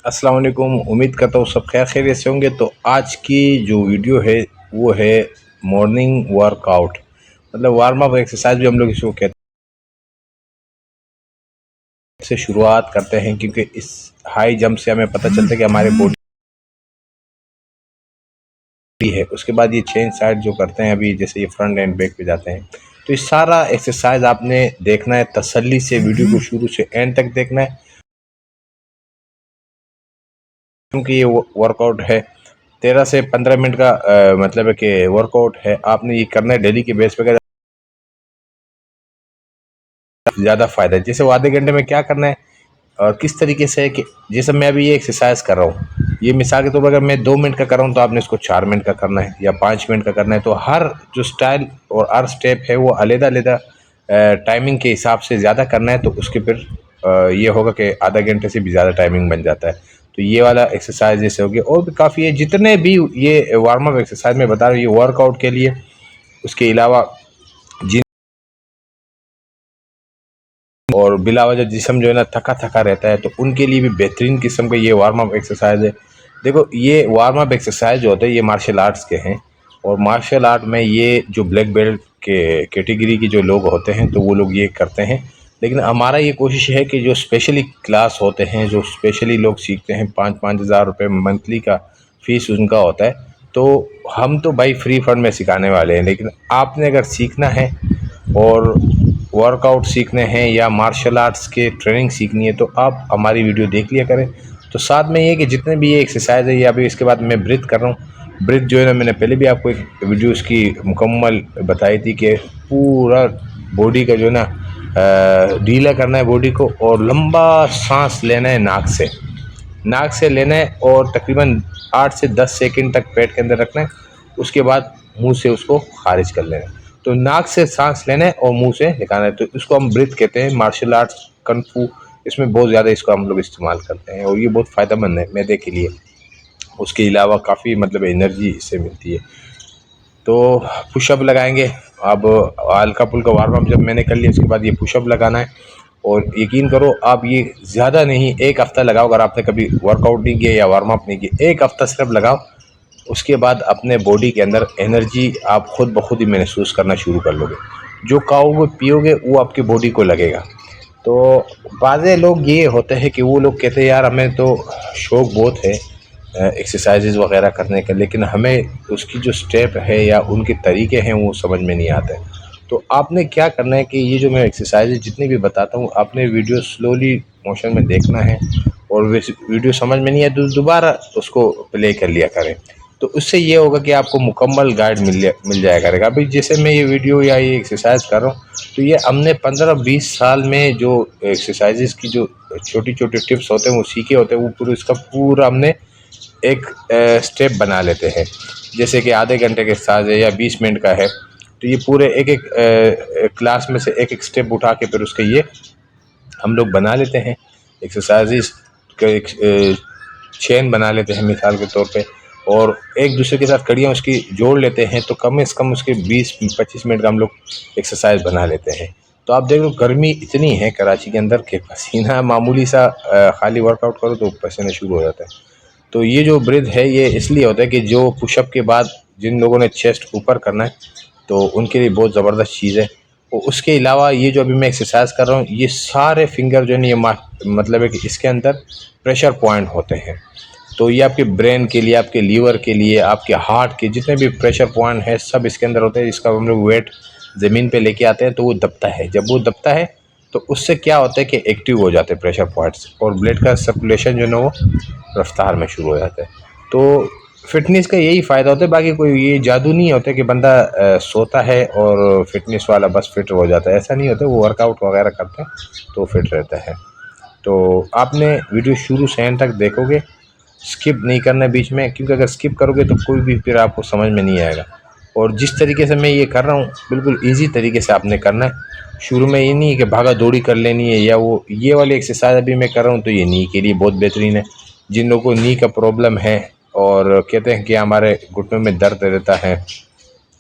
अस्सलाम वालेकुम। उम्मीद करता हूँ सब खैर खैरियत से होंगे। तो आज की जो वीडियो है वो है मॉर्निंग वर्कआउट, मतलब वार्म अप एक्सरसाइज भी हम लोग इसको कहते हैं। से शुरुआत करते हैं क्योंकि इस हाई जंप से हमें पता चलता है कि हमारे बॉडी है। उसके बाद ये चेंज साइड जो करते हैं अभी, जैसे ये फ्रंट एंड बैक पे जाते हैं, तो ये सारा एक्सरसाइज आपने देखना है तसल्ली से, वीडियो को शुरू से एंड तक देखना है। क्योंकि ये वर्कआउट है 13 से 15 मिनट का, मतलब है कि वर्कआउट है, आपने ये करना है डेली के बेस पे। ज़्यादा फायदा है। जैसे वो आधे घंटे में क्या करना है और किस तरीके से है कि जैसे मैं अभी ये एक्सरसाइज कर रहा हूँ, ये मिसाल के तौर पर अगर मैं 2 मिनट का कर रहा हूँ तो आपने इसको 4 मिनट का करना है या 5 मिनट का करना है। तो हर जो स्टाइल और हर स्टेप है वो अलग अलग टाइमिंग के हिसाब से ज़्यादा करना है। तो उसके फिर ये होगा कि आधा घंटे से भी ज़्यादा टाइमिंग बन जाता है। तो ये वाला एक्सरसाइज जैसे हो गया, और भी काफ़ी है जितने भी ये वार्म अप एक्सरसाइज मैं बता रहा हूँ, ये वर्कआउट के लिए। उसके अलावा जिन और बिला वजह जिसम जो है ना थका थका रहता है, तो उनके लिए भी बेहतरीन किस्म का ये वार्म अप एक्सरसाइज है। देखो, ये वार्म अप एक्सरसाइज जो होते हैं ये मार्शल आर्ट्स के हैं, और मार्शल आर्ट में ये जो ब्लैक बेल्ट के कैटेगरी के जो लोग होते हैं तो वो लोग ये करते हैं। लेकिन हमारा ये कोशिश है कि जो स्पेशली क्लास होते हैं, जो स्पेशली लोग सीखते हैं, 5-5 हज़ार रुपये मंथली का फीस उनका होता है। तो हम तो भाई फ्री फंड में सिखाने वाले हैं, लेकिन आपने अगर सीखना है और वर्कआउट सीखने हैं या मार्शल आर्ट्स के ट्रेनिंग सीखनी है, तो आप हमारी वीडियो देख लिया करें। तो साथ में ये कि जितने भी ये एक्सरसाइज है, या अभी इसके बाद मैं ब्रीथ कर रहा हूँ, ब्रीथ जो है ना, मैंने पहले भी आपको एक वीडियो इसकी मुकम्मल बताई थी कि पूरा बॉडी का जो है ना ढीला करना है बॉडी को, और लंबा सांस लेना है नाक से लेना है, और तकरीबन 8 से 10 सेकंड तक पेट के अंदर रखना है। उसके बाद मुंह से उसको खारिज कर लेना है। तो नाक से सांस लेना है और मुंह से निकालना है। तो इसको हम ब्रीथ कहते हैं। मार्शल आर्ट्स कनफू, इसमें बहुत ज़्यादा इसको हम लोग इस्तेमाल करते हैं, और ये बहुत फ़ायदेमंद है मैदे के लिए। उसके अलावा काफ़ी मतलब एनर्जी इससे मिलती है। तो पुशअप लगाएंगे। अब हल्का फुल्का वार्म अप जब मैंने कर लिया, उसके बाद ये पुशअप लगाना है। और यकीन करो, आप ये ज़्यादा नहीं, 1 हफ़्ता लगाओ। अगर आपने कभी वर्कआउट नहीं किया या वार्म अप नहीं किया, 1 हफ़्ता सिर्फ लगाओ। उसके बाद अपने बॉडी के अंदर एनर्जी आप खुद ब खुद ही महसूस करना शुरू कर लोगे। जो खाओगे पियोगे वो आपकी बॉडी को लगेगा। तो बाज़े लोग ये होते हैं कि वो लोग कहते हैं यार हमें तो शौक़ बहुत है एक्सरसाइजेज वगैरह करने का, लेकिन हमें उसकी जो स्टेप है या उनके तरीके हैं वो समझ में नहीं आते। तो आपने क्या करना है कि ये जो मैं एक्सरसाइजेज जितनी भी बताता हूँ, आपने वीडियो स्लोली मोशन में देखना है, और वैसे वीडियो समझ में नहीं आए तो दोबारा उसको प्ले कर लिया करें। तो उससे ये होगा कि आपको मुकम्मल गाइड मिल जाया करेगा। अभी जैसे मैं ये वीडियो या ये एक्सरसाइज कर रहा हूँ, तो ये हमने 15-20 साल में जो एक्सरसाइजेज की जो छोटी छोटी टिप्स होते हैं वो सीखे होते हैं, वो पूरा इसका पूरा हमने एक स्टेप बना लेते हैं। जैसे कि आधे घंटे के एक्सरसाइज है या 20 मिनट का है, तो ये पूरे एक एक क्लास में से एक एक स्टेप उठा के फिर उसके ये हम लोग बना लेते हैं एक्सरसाइजेस का एक चेन बना लेते हैं मिसाल के तौर पे, और एक दूसरे के साथ कड़ियाँ उसकी जोड़ लेते हैं। तो कम से कम उसके 20-25 मिनट का हम लोग एक्सरसाइज बना लेते हैं। तो आप देख लो, गर्मी इतनी है कराची के अंदर कि पसीना मामूली सा खाली वर्कआउट करो तो पसीना शुरू हो जाता है। तो ये जो ब्रीथ है ये इसलिए होता है कि जो पुशअप के बाद जिन लोगों ने चेस्ट ऊपर करना है, तो उनके लिए बहुत ज़बरदस्त चीज़ है। और उसके अलावा ये जो अभी मैं एक्सरसाइज कर रहा हूँ, ये सारे फिंगर जो है ना, ये मतलब है कि इसके अंदर प्रेशर पॉइंट होते हैं। तो ये आपके ब्रेन के लिए, आपके लीवर के लिए, आपके हार्ट के जितने भी प्रेशर पॉइंट है सब इसके अंदर होते हैं। इसका हम लोग वेट ज़मीन पे लेके आते हैं तो वो दबता है। जब वो दबता है तो उससे क्या होता है कि एक्टिव हो जाते हैं प्रेशर पॉइंट्स, और ब्लड का सर्कुलेशन जो है ना वो रफ्तार में शुरू हो जाता है। तो फिटनेस का यही फ़ायदा होता है। बाकी कोई ये जादू नहीं होता कि बंदा सोता है और फिटनेस वाला बस फिट हो जाता है, ऐसा नहीं होता। वो वर्कआउट वगैरह करते हैं तो फिट रहता है। तो आपने वीडियो शुरू से एंड तक देखोगे, स्किप नहीं करना है बीच में, क्योंकि अगर स्किप करोगे तो कोई भी फिर आपको समझ में नहीं आएगा। और जिस तरीके से मैं ये कर रहा हूँ बिल्कुल ईजी तरीके से आपने करना है। शुरू में ये नहीं है कि भागा दौड़ी कर लेनी है, या वो ये वाली एक्सरसाइज अभी मैं कर रहा हूँ तो ये नी के लिए बहुत बेहतरीन है। जिन लोगों को नी का प्रॉब्लम है और कहते हैं कि हमारे घुटनों में दर्द रहता है,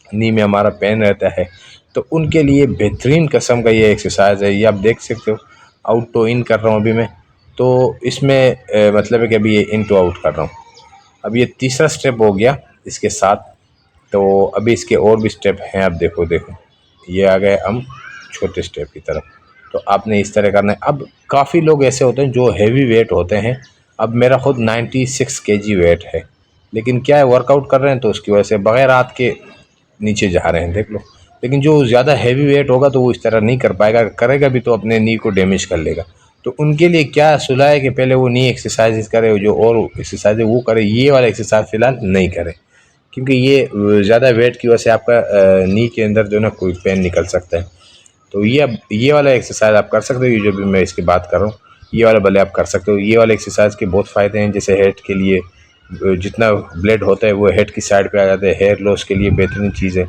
नी में हमारा पेन रहता है, तो उनके लिए बेहतरीन किस्म का ये एक्सरसाइज है। ये आप देख सकते हो, आउट टू इन कर रहा हूँ अभी मैं। तो इसमें मतलब है कि अभी ये इन टू आउट कर रहा हूँ। अब ये तीसरा स्टेप हो गया इसके साथ। तो अभी इसके और भी स्टेप हैं। अब देखो देखो, ये आ गए हम छोटे स्टेप की तरफ। तो आपने इस तरह करना है। अब काफ़ी लोग ऐसे होते हैं जो हैवी वेट होते हैं। अब मेरा खुद 96 केजी वेट है, लेकिन क्या है, वर्कआउट कर रहे हैं तो उसकी वजह से बगैर हाथ के नीचे जा रहे हैं, देख लो। लेकिन जो ज़्यादा हैवी वेट होगा तो वो इस तरह नहीं कर पाएगा, करेगा भी तो अपने नी को डैमेज कर लेगा। तो उनके लिए क्या सुलह है कि पहले वो नी एक्सरसाइज करे, जो और एक्सरसाइज है वो करे, ये वाला एक्सरसाइज फिलहाल नहीं करे, क्योंकि ये ज़्यादा वेट की वजह से आपका नी के अंदर जो है ना कोई पेन निकल सकता है। तो ये अब ये वाला एक्सरसाइज आप कर सकते हो, ये जो भी मैं इसकी बात कर रहा हूँ, ये वाला भले आप कर सकते हो। ये वाले एक्सरसाइज के बहुत फ़ायदे हैं, जैसे हेड के लिए जितना ब्लड होता है वो हेड की साइड पे आ जाता है, हेयर लॉस के लिए बेहतरीन चीज़ है।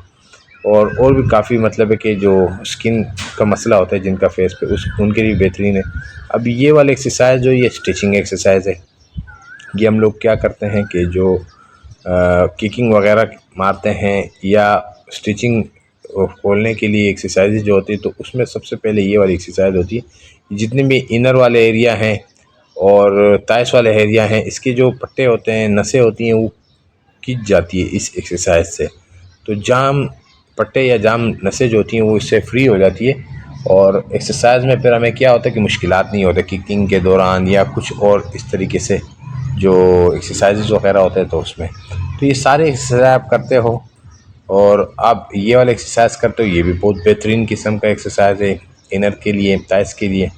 और भी काफ़ी मतलब है कि जो स्किन का मसला होता है जिनका फेस पे, उस उनके लिए बेहतरीन है। अब ये वाला एक्सरसाइज जो ये स्टिचिंग एक्सरसाइज है, ये हम लोग क्या करते हैं कि जो किकिंग वगैरह मारते हैं या स्टिचिंग खोलने के लिए एक्सरसाइज जो होती है, तो उसमें सबसे पहले ये वाली एक्सरसाइज होती है। जितने भी इनर वाले एरिया हैं और ताइस वाले एरिया हैं, इसके जो पट्टे होते हैं, नसें होती हैं, वो खिंच जाती है इस एक्सरसाइज से। तो जाम पट्टे या जाम नसें जो होती हैं वो इससे फ्री हो जाती है। और एक्सरसाइज में फिर हमें क्या होता है कि मुश्किलात नहीं होते किकिंग के दौरान या कुछ और इस तरीके से जो एक्सरसाइजेज वगैरह होते हैं, तो उसमें तो ये सारे एक्सरसाइज आप करते हो और आप ये वाला एक्सरसाइज करते हो, ये भी बहुत बेहतरीन किस्म का एक्सरसाइज है इनर के लिए, थाइस के लिए।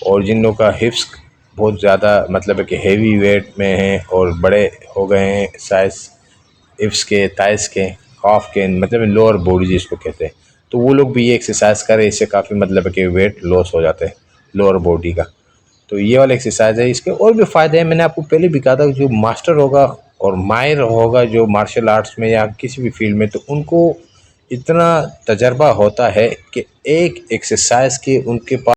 और जिन लोगों का हिप्स बहुत ज़्यादा मतलब है कि हेवी वेट में हैं और बड़े हो गए हैं साइज, हिप्स के, थाइस के, काफ के, मतलब लोअर बॉडी जिसको कहते हैं, तो वो लोग भी ये एक्सरसाइज करें, इससे काफ़ी मतलब है कि वेट लॉस हो जाता है लोअर बॉडी का। तो ये वाला एक्सरसाइज है। इसके और भी फ़ायदे हैं, मैंने आपको पहले भी कहा था, जो मास्टर होगा और माहिर होगा जो मार्शल आर्ट्स में या किसी भी फील्ड में, तो उनको इतना तजर्बा होता है कि एक एक्सरसाइज के उनके पास